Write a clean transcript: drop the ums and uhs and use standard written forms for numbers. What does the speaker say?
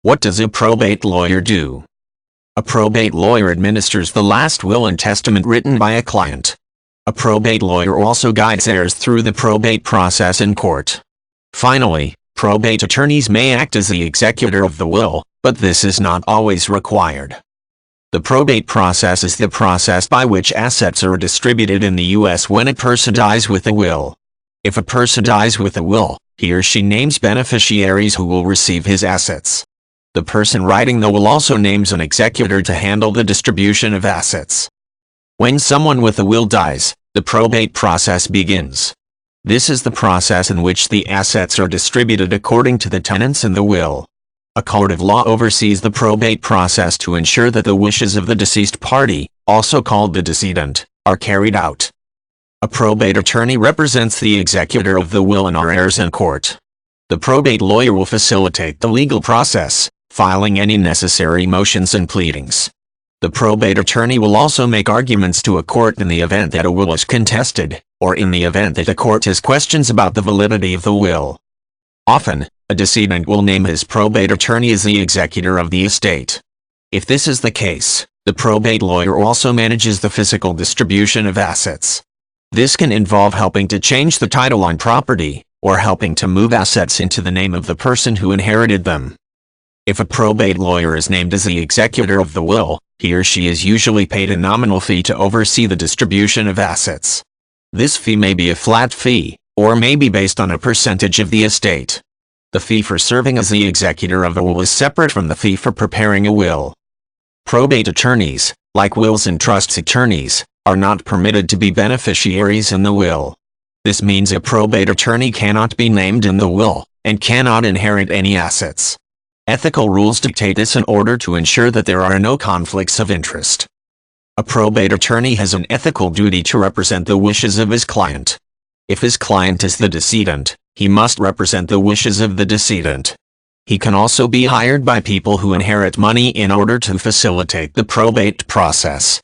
What does a probate lawyer do? A probate lawyer administers the last will and testament written by a client. A probate lawyer also guides heirs through the probate process in court. Finally, probate attorneys may act as the executor of the will, but this is not always required. The probate process is the process by which assets are distributed in the U.S. when a person dies with a will. If a person dies with a will, he or she names beneficiaries who will receive his assets. The person writing the will also names an executor to handle the distribution of assets. When someone with a will dies, the probate process begins. This is the process in which the assets are distributed according to the tenets in the will. A court of law oversees the probate process to ensure that the wishes of the deceased party, also called the decedent, are carried out. A probate attorney represents the executor of the will and our heirs in court. The probate lawyer will facilitate the legal process, filing any necessary motions and pleadings. The probate attorney will also make arguments to a court in the event that a will is contested, or in the event that the court has questions about the validity of the will. Often, a decedent will name his probate attorney as the executor of the estate. If this is the case, the probate lawyer also manages the physical distribution of assets. This can involve helping to change the title on property, or helping to move assets into the name of the person who inherited them. If a probate lawyer is named as the executor of the will, he or she is usually paid a nominal fee to oversee the distribution of assets. This fee may be a flat fee, or may be based on a percentage of the estate. The fee for serving as the executor of a will is separate from the fee for preparing a will. Probate attorneys, like wills and trusts attorneys, are not permitted to be beneficiaries in the will. This means a probate attorney cannot be named in the will, and cannot inherit any assets. Ethical rules dictate this in order to ensure that there are no conflicts of interest. A probate attorney has an ethical duty to represent the wishes of his client. If his client is the decedent, he must represent the wishes of the decedent. He can also be hired by people who inherit money in order to facilitate the probate process.